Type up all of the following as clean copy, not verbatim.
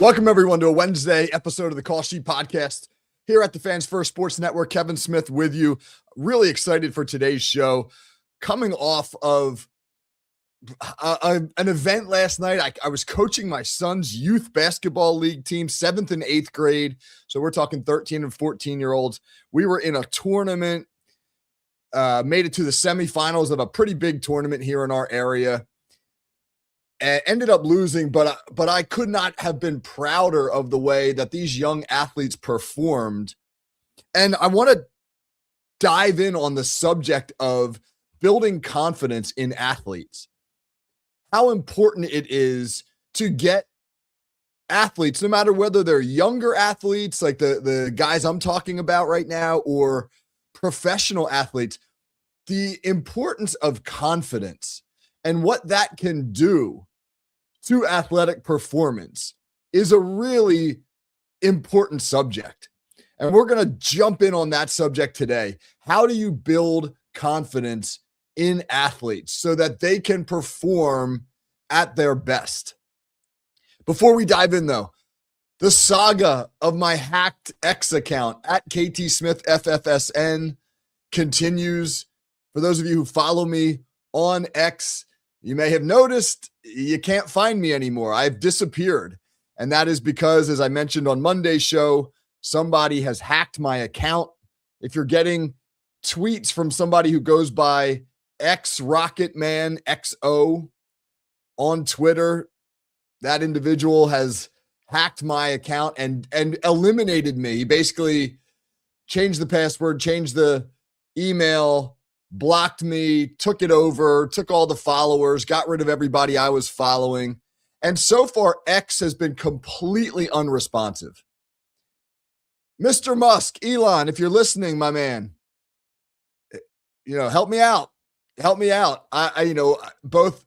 Welcome, everyone, to a Wednesday episode of the Call Sheet Podcast here at the Fans First Sports Network. Kevin Smith with you. Really excited for today's show. Coming off of an event last night, I was coaching my son's youth basketball league team, 7th and 8th grade. So we're talking 13 and 14-year-olds. We were in a tournament, made it to the semifinals of a pretty big tournament here in our area. Ended up losing, but I could not have been prouder of the way that these young athletes performed. And I want to dive in on the subject of building confidence in athletes. How important it is to get athletes, no matter whether they're younger athletes, like the guys I'm talking about right now, or professional athletes, the importance of confidence and what that can do to athletic performance is a really important subject. And we're going to jump in on that subject today. How do you build confidence in athletes so that they can perform at their best? Before we dive in, though, the saga of my hacked X account at KT Smith FFSN continues. For those of you who follow me on X, you may have noticed you can't find me anymore. I've disappeared. And that is because, as I mentioned on Monday's show, somebody has hacked my account. If you're getting tweets from somebody who goes by X Rocketman XO on Twitter, that individual has hacked my account and eliminated me. He basically changed the password, changed the email, blocked me, took it over, took all the followers, got rid of everybody I was following. And so far, X has been completely unresponsive. Mr. Musk, Elon, if you're listening, my man, help me out. Help me out. Both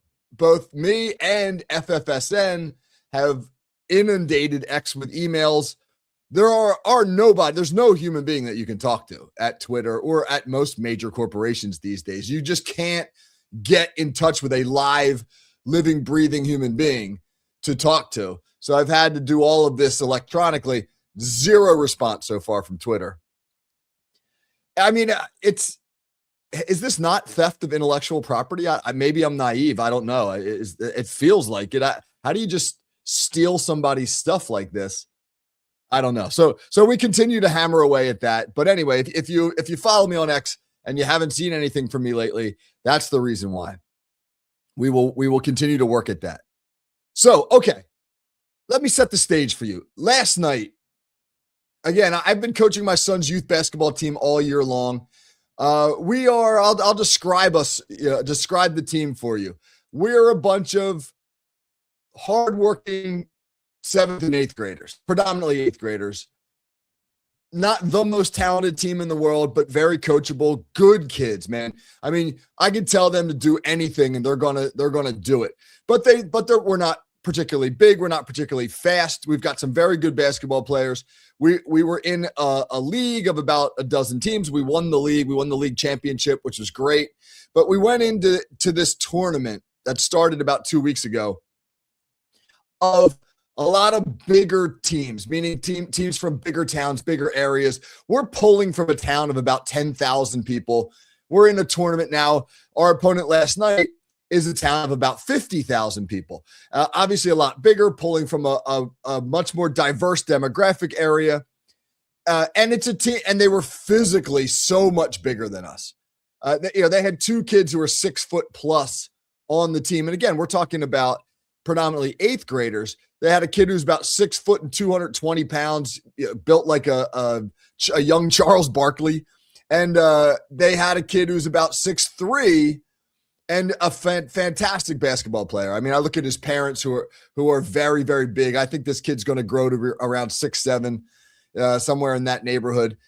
me and FFSN have inundated X with emails. There's no human being that you can talk to at Twitter or at most major corporations these days. You just can't get in touch with a live, living, breathing human being to talk to. So I've had to do all of this electronically. Zero response so far from Twitter. I mean, is this not theft of intellectual property? Maybe I'm naive. I don't know. It feels like it. How do you just steal somebody's stuff like this? I don't know. So we continue to hammer away at that. But anyway, if you follow me on X and you haven't seen anything from me lately, that's the reason why. We will continue to work at that. So, okay, let me set the stage for you. Last night, again, I've been coaching my son's youth basketball team all year long. I'll describe the team for you. We're a bunch of hardworking 7th and 8th graders, predominantly 8th graders. Not the most talented team in the world, but very coachable, good kids, man. I mean, I can tell them to do anything and they're gonna do it. But we're not particularly big, we're not particularly fast. We've got some very good basketball players. We were in a league of about a dozen teams. We won the league championship, which was great. But we went into this tournament that started about 2 weeks ago of a lot of bigger teams, meaning teams from bigger towns, bigger areas. We're pulling from a town of about 10,000 people. We're in a tournament now. Our opponent last night is a town of about 50,000 people. Obviously a lot bigger, pulling from a much more diverse demographic area. And it's a team, and they were physically so much bigger than us. They had two kids who were 6 foot plus on the team. And again, we're talking about predominantly 8th graders. They had a kid who's about 6 foot and 220 pounds, built like a young Charles Barkley. And they had a kid who's about 6'3" and a fantastic basketball player. I mean, I look at his parents who are very, very big. I think this kid's going to grow to around 6'7", somewhere in that neighborhood.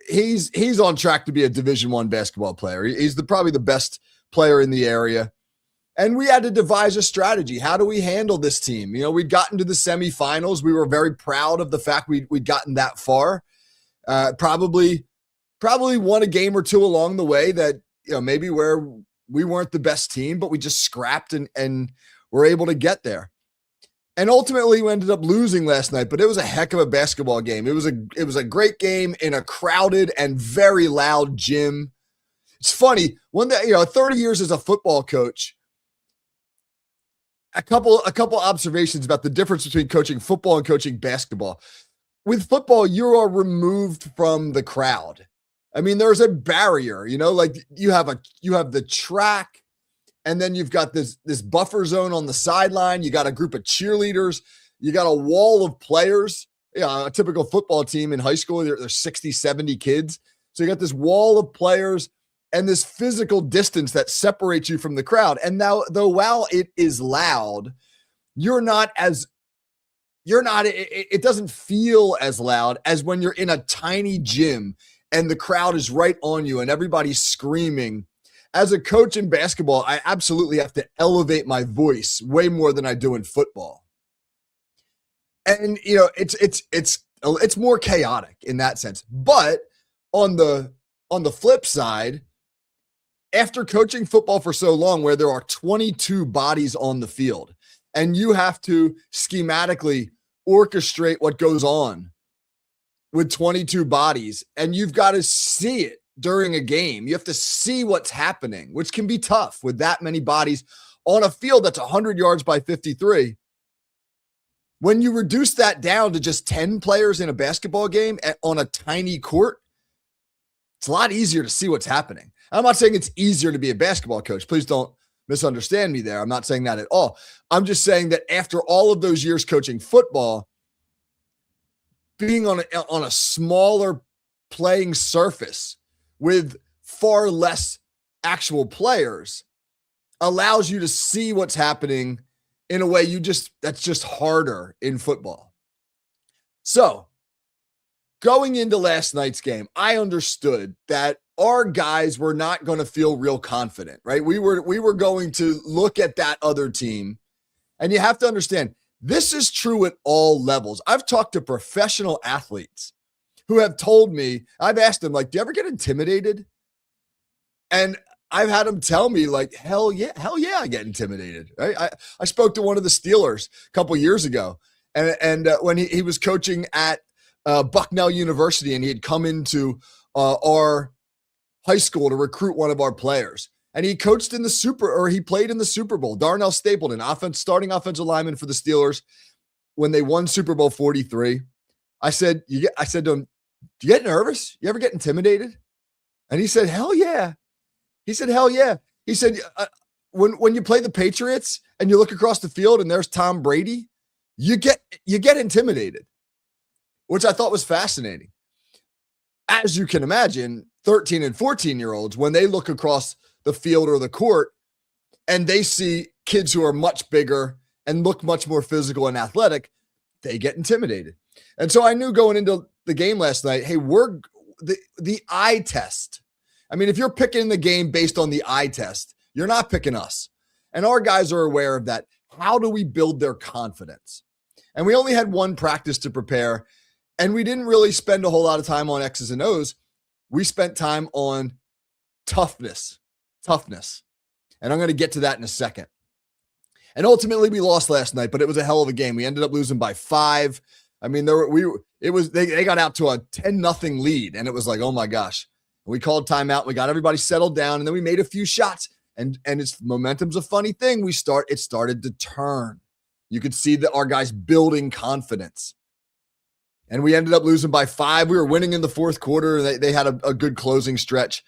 He's on track to be a Division I basketball player. He's probably the best player in the area. And we had to devise a strategy. How do we handle this team? We'd gotten to the semifinals. We were very proud of the fact we'd gotten that far. Probably won a game or two along the way that, maybe where we weren't the best team, but we just scrapped and were able to get there. And ultimately, we ended up losing last night, but it was a heck of a basketball game. It was a great game in a crowded and very loud gym. It's funny, 30 years as a football coach, a couple observations about the difference between coaching football and coaching basketball. With football, you are removed from the crowd. I mean, there's a barrier, like you have the track, and then you've got this buffer zone on the sideline. You got a group of cheerleaders. You got a wall of players. A typical football team in high school, there's 60, 70 kids. So you got this wall of players and this physical distance that separates you from the crowd. And now, though, while it is loud, it doesn't feel as loud as when you're in a tiny gym and the crowd is right on you and everybody's screaming. As a coach in basketball, I absolutely have to elevate my voice way more than I do in football. And, it's more chaotic in that sense. But on the flip side, after coaching football for so long, where there are 22 bodies on the field, and you have to schematically orchestrate what goes on with 22 bodies, and you've got to see it during a game. You have to see what's happening, which can be tough with that many bodies on a field that's 100 yards by 53. When you reduce that down to just 10 players in a basketball game on a tiny court, it's a lot easier to see what's happening. I'm not saying it's easier to be a basketball coach. Please don't misunderstand me there. I'm not saying that at all. I'm just saying that after all of those years coaching football, being on a smaller playing surface with far less actual players allows you to see what's happening in a way that's just harder in football. So going into last night's game, I understood that our guys were not going to feel real confident, right? We were going to look at that other team, and you have to understand, this is true at all levels. I've talked to professional athletes who have told me, I've asked them, like, do you ever get intimidated? And I've had them tell me, like, hell yeah, I get intimidated. Right? I spoke to one of the Steelers a couple years ago, and when he was coaching at Bucknell University, and he had come into our high school to recruit one of our players. And he coached in he played in the Super Bowl. Darnell Stapleton, starting offensive lineman for the Steelers when they won Super Bowl 43. I said to him, do you get nervous? You ever get intimidated? And he said, hell yeah. He said, hell yeah. He said, when you play the Patriots and you look across the field and there's Tom Brady, you get intimidated, which I thought was fascinating. As you can imagine, 13 and 14-year-olds, when they look across the field or the court and they see kids who are much bigger and look much more physical and athletic, they get intimidated. And so I knew going into the game last night, hey, we're the eye test. I mean, if you're picking the game based on the eye test, you're not picking us. And our guys are aware of that. How do we build their confidence? And we only had one practice to prepare, and we didn't really spend a whole lot of time on X's and O's. We spent time on toughness. And I'm going to get to that in a second. And ultimately we lost last night, but it was a hell of a game. We ended up losing by 5. I mean, they got out to a 10-0 lead, and it was like, oh my gosh. We called timeout. We got everybody settled down, and then we made a few shots. And momentum's a funny thing. It started to turn. You could see that our guys building confidence. And we ended up losing by 5. We were winning in the fourth quarter. They had a good closing stretch.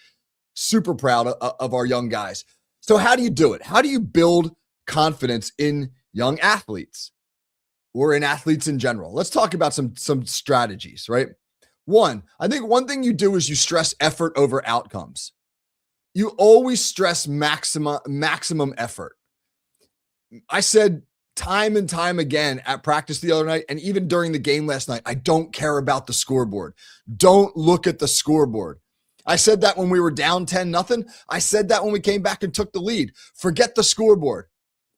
Super proud of our young guys. So how do you do it? How do you build confidence in young athletes or in athletes in general? Let's talk about some strategies, right? I think one thing you do is you stress effort over outcomes. You always stress maximum effort. I said time and time again at practice the other night, and even during the game last night, I don't care about the scoreboard. Don't look at the scoreboard. I said that when we were down 10-0. I said that when we came back and took the lead. Forget the scoreboard.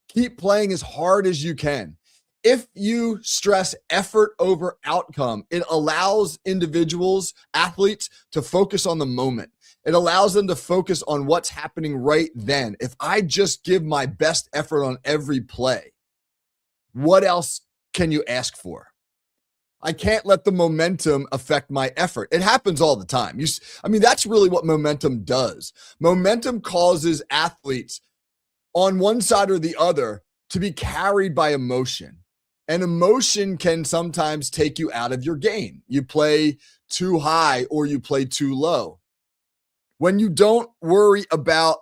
Keep playing as hard as you can. If you stress effort over outcome, it allows individuals, athletes, to focus on the moment. It allows them to focus on what's happening right then. If I just give my best effort on every play, what else can you ask for? I can't let the momentum affect my effort. It happens all the time. That's really what momentum does. Momentum causes athletes on one side or the other to be carried by emotion. And emotion can sometimes take you out of your game. You play too high or you play too low. When you don't worry about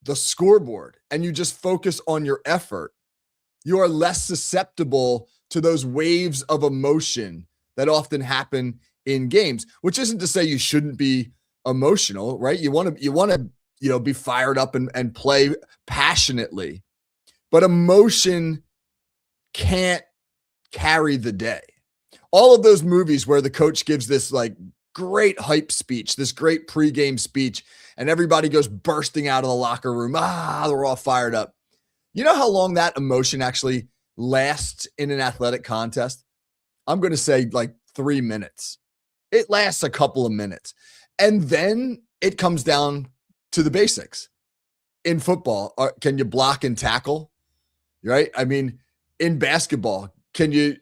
the scoreboard and you just focus on your effort, you are less susceptible to those waves of emotion that often happen in games, which isn't to say you shouldn't be emotional, right? You want to be fired up and play passionately, but emotion can't carry the day. All of those movies where the coach gives this like great hype speech, this great pregame speech, and everybody goes bursting out of the locker room. They're all fired up. You know how long that emotion actually lasts in an athletic contest? I'm going to say like 3 minutes. It lasts a couple of minutes. And then it comes down to the basics. In football, can you block and tackle? Right? I mean, in basketball, can you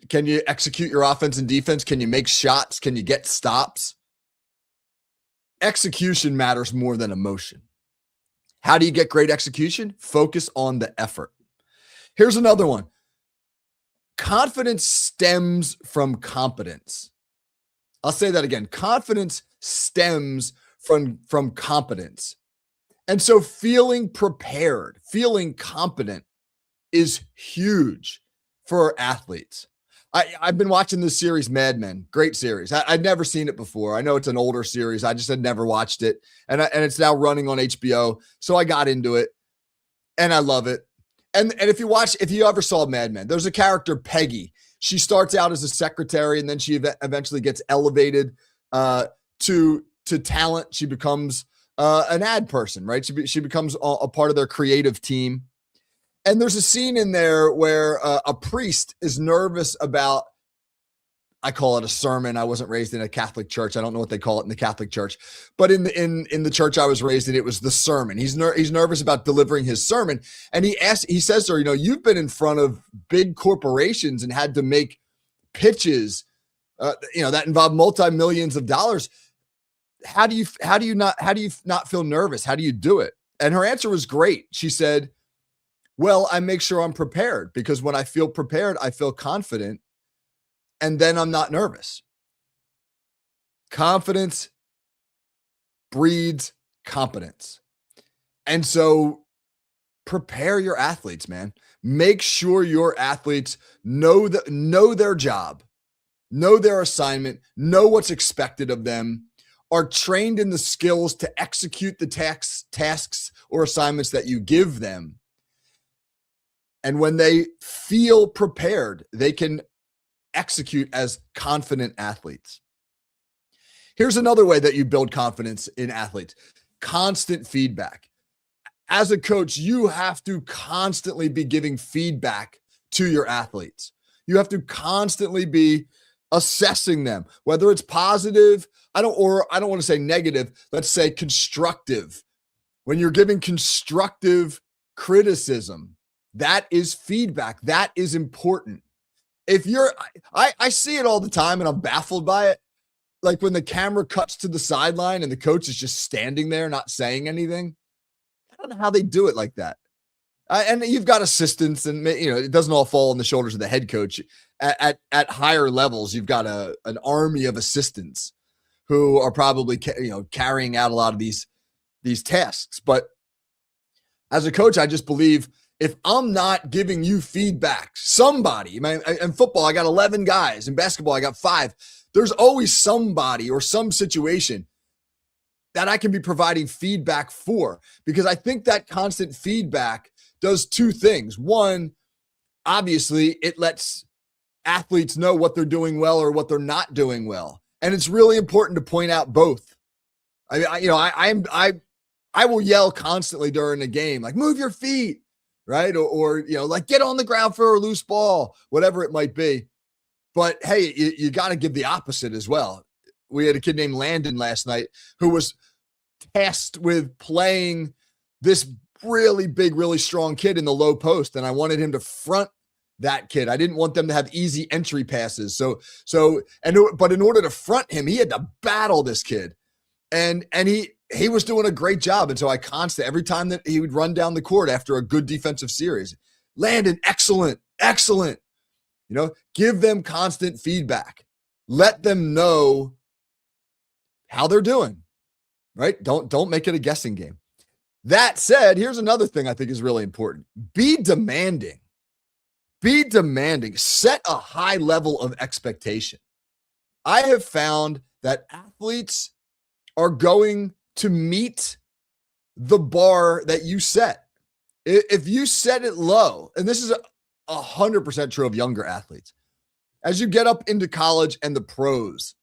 execute your offense and defense? Can you make shots? Can you get stops? Execution matters more than emotion. How do you get great execution? Focus on the effort. Here's another one. Confidence stems from competence. I'll say that again. Confidence stems from competence. And so feeling prepared, feeling competent is huge for athletes. I've been watching this series, Mad Men. Great series. I'd never seen it before. I know it's an older series. I just had never watched it. And it's now running on HBO. So I got into it and I love it. And if you ever saw Mad Men, there's a character, Peggy. She starts out as a secretary and then she eventually gets elevated to talent. She becomes an ad person, right? She becomes a part of their creative team. And there's a scene in there where a priest is nervous about, I call it a sermon. I wasn't raised in a Catholic church. I don't know what they call it in the Catholic church, but in the church I was raised in, it was the sermon. He's nervous about delivering his sermon. And he says to her, you've been in front of big corporations and had to make pitches, that involve multi-millions of dollars. How do you not feel nervous? How do you do it? And her answer was great. She said, well, I make sure I'm prepared because when I feel prepared, I feel confident and then I'm not nervous. Confidence breeds competence. And so prepare your athletes, man. Make sure your athletes know their job, know their assignment, know what's expected of them, are trained in the skills to execute the tasks or assignments that you give them. And when they feel prepared, they can execute as confident athletes. Here's another way that you build confidence in athletes: constant feedback. As a coach, you have to constantly be giving feedback to your athletes. You have to constantly be assessing them, whether it's positive, I don't want to say negative, let's say constructive. When you're giving constructive criticism, that is feedback. That is important. I see it all the time and I'm baffled by it. Like when the camera cuts to the sideline and the coach is just standing there, not saying anything. I don't know how they do it like that. And you've got assistants and, it doesn't all fall on the shoulders of the head coach. At higher levels, you've got an army of assistants who are probably, carrying out a lot of these tasks. But as a coach, I just believe if I'm not giving you feedback, somebody, in football, I got 11 guys. In basketball, I got 5. There's always somebody or some situation that I can be providing feedback for, because I think that constant feedback does 2 things. One, obviously, it lets athletes know what they're doing well or what they're not doing well. And it's really important to point out both. I will yell constantly during a game, like, move your feet. Right. Or like get on the ground for a loose ball, whatever it might be. But hey, you got to give the opposite as well. We had a kid named Landon last night who was tasked with playing this really big, really strong kid in the low post. And I wanted him to front that kid. I didn't want them to have easy entry passes. But in order to front him, he had to battle this kid. And he was doing a great job. And so every time that he would run down the court after a good defensive series, Landon, excellent. Give them constant feedback. Let them know how they're doing, right? Don't make it a guessing game. That said, here's another thing I think is really important. Be demanding. Be demanding. Set a high level of expectation. I have found that athletes are going to meet the bar that you set. If you set it low, and this is 100% true of younger athletes, as you get up into college and the pros,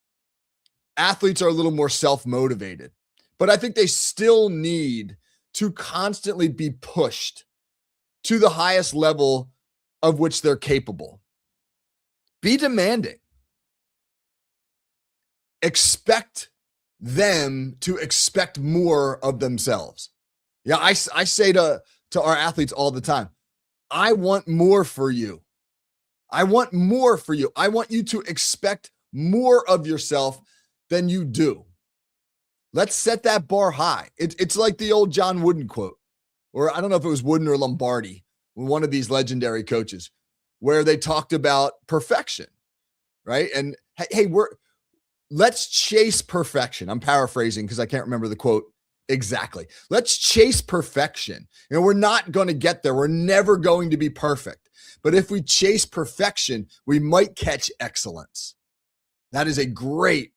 athletes are a little more self-motivated, but I think they still need to constantly be pushed to the highest level of which they're capable. Be demanding. Expect them to expect more of themselves. Yeah, I say to our athletes all the time, I want more for you. I want more for you. I want you to expect more of yourself than you do. Let's set that bar high. It's like the old John Wooden quote, or I don't know if it was Wooden or Lombardi, one of these legendary coaches, where they talked about perfection, right? And hey, let's chase perfection. I'm paraphrasing because I can't remember the quote exactly. Let's chase perfection. We're not going to get there. We're never going to be perfect. But if we chase perfection, we might catch excellence. That is a great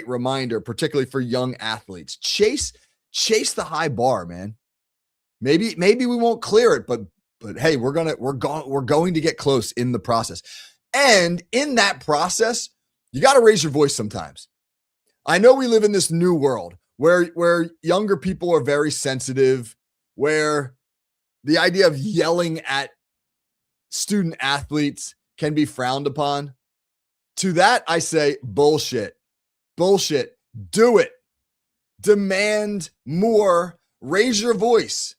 reminder, particularly for young athletes. Chase the high bar, man. Maybe we won't clear it, but hey, we're going to get close in the process. And in that process, you got to raise your voice sometimes. I know we live in this new world where younger people are very sensitive, where the idea of yelling at student athletes can be frowned upon. To that, I say, bullshit. Do it. Demand more. Raise your voice.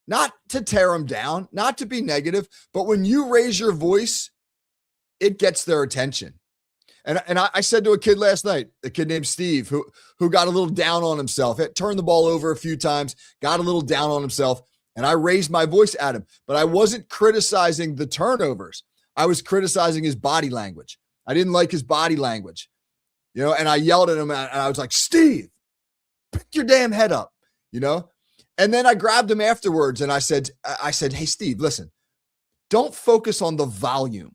Not to tear them down, not to be negative, but when you raise your voice, it gets their attention. And I said to a kid last night, a kid named Steve, who got a little down on himself, turned the ball over a few times, got a little down on himself, and I raised my voice at him. But I wasn't criticizing the turnovers. I was criticizing his body language. I didn't like his body language, and I yelled at him, and I was like, Steve, pick your damn head up, And then I grabbed him afterwards, and I said, hey, Steve, listen, don't focus on the volume.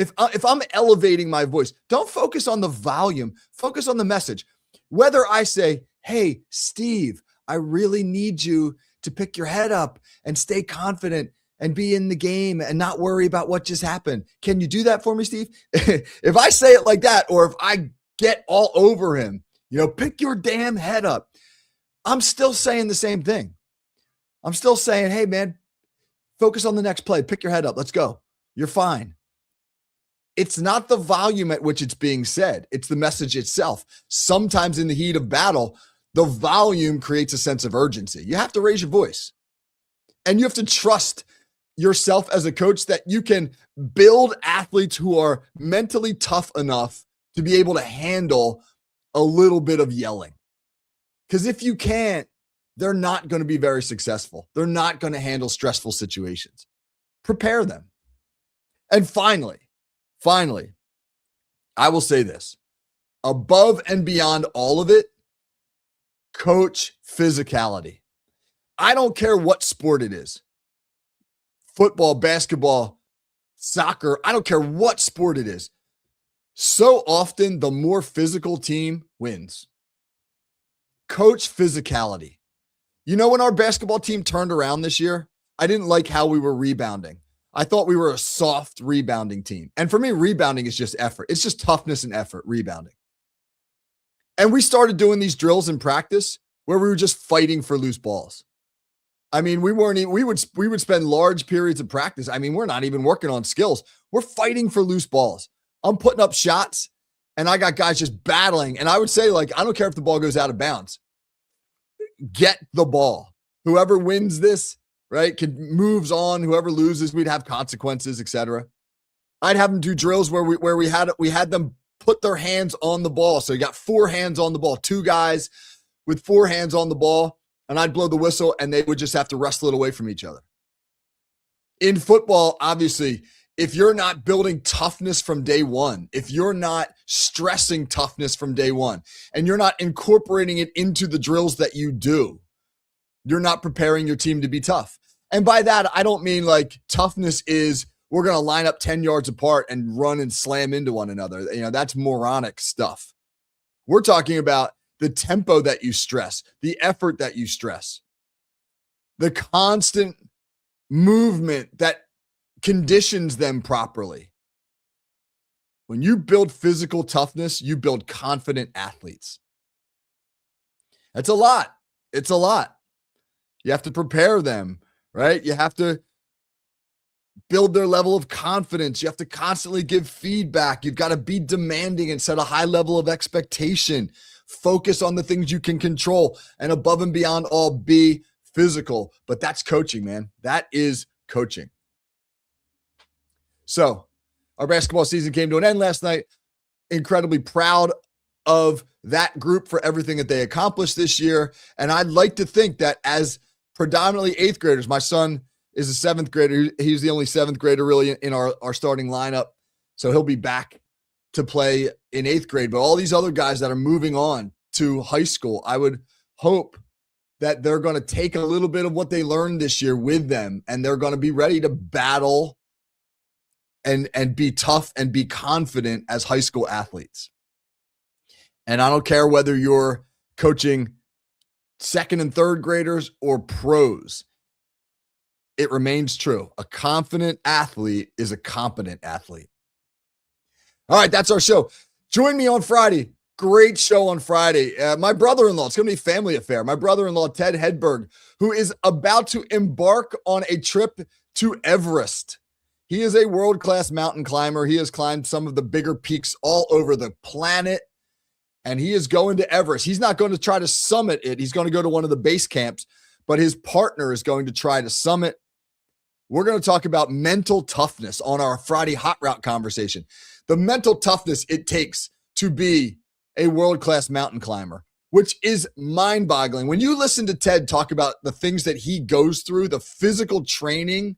If I'm elevating my voice, don't focus on the volume, focus on the message. Whether I say, hey, Steve, I really need you to pick your head up and stay confident and be in the game and not worry about what just happened. Can you do that for me, Steve? If I say it like that, or if I get all over him, pick your damn head up, I'm still saying the same thing. I'm still saying, hey, man, focus on the next play. Pick your head up. Let's go. You're fine. It's not the volume at which it's being said. It's the message itself. Sometimes in the heat of battle, the volume creates a sense of urgency. You have to raise your voice. And you have to trust yourself as a coach that you can build athletes who are mentally tough enough to be able to handle a little bit of yelling. Because if you can't, they're not going to be very successful. They're not going to handle stressful situations. Prepare them. And finally, I will say this. Above and beyond all of it, coach physicality. I don't care what sport it is. Football, basketball, soccer, I don't care what sport it is. So often, the more physical team wins. Coach physicality. When our basketball team turned around this year, I didn't like how we were rebounding. I thought we were a soft rebounding team. And for me, rebounding is just effort. It's just toughness and effort, rebounding. And we started doing these drills in practice where we were just fighting for loose balls. I mean, we would spend large periods of practice. I mean, we're not even working on skills. We're fighting for loose balls. I'm putting up shots and I got guys just battling. And I would say, I don't care if the ball goes out of bounds. Get the ball. Whoever wins this, right? Moves on. Whoever loses, we'd have consequences, etc. I'd have them do drills where we had them put their hands on the ball. So you got 4 hands on the ball, 2 guys with 4 hands on the ball, and I'd blow the whistle, and they would just have to wrestle it away from each other. In football, obviously, if you're not building toughness from day one, if you're not stressing toughness from day one, and you're not incorporating it into the drills that you do, you're not preparing your team to be tough. And by that, I don't mean like toughness is we're going to line up 10 yards apart and run and slam into one another. That's moronic stuff. We're talking about the tempo that you stress, the effort that you stress, the constant movement that conditions them properly. When you build physical toughness, you build confident athletes. That's a lot. It's a lot. You have to prepare them, right? You have to build their level of confidence. You have to constantly give feedback. You've got to be demanding and set a high level of expectation. Focus on the things you can control, and above and beyond all, be physical. But that's coaching, man. That is coaching. So our basketball season came to an end last night. Incredibly proud of that group for everything that they accomplished this year. And I'd like to think that as predominantly 8th graders, my son is a 7th grader. He's the only 7th grader really in our starting lineup. So he'll be back to play in 8th grade. But all these other guys that are moving on to high school, I would hope that they're going to take a little bit of what they learned this year with them, and they're going to be ready to battle and be tough and be confident as high school athletes. And I don't care whether you're coaching 2nd and 3rd graders or pros. It remains true. A confident athlete is a competent athlete. All right, that's our show. Join me on Friday. Great show on Friday. My brother-in-law, it's going to be a family affair. My brother-in-law, Ted Hedberg, who is about to embark on a trip to Everest. He is a world-class mountain climber. He has climbed some of the bigger peaks all over the planet, and he is going to Everest. He's not going to try to summit it. He's going to go to one of the base camps, but his partner is going to try to summit. We're going to talk about mental toughness on our Friday Hot Route conversation. The mental toughness it takes to be a world-class mountain climber, which is mind-boggling. When you listen to Ted talk about the things that he goes through, the physical training,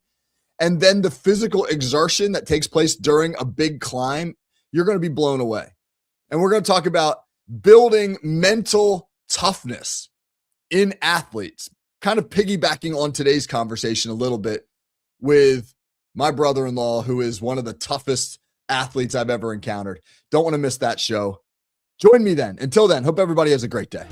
and then the physical exertion that takes place during a big climb, you're going to be blown away. And we're going to talk about building mental toughness in athletes, kind of piggybacking on today's conversation a little bit with my brother-in-law, who is one of the toughest athletes I've ever encountered. Don't want to miss that show. Join me then. Until then, hope everybody has a great day.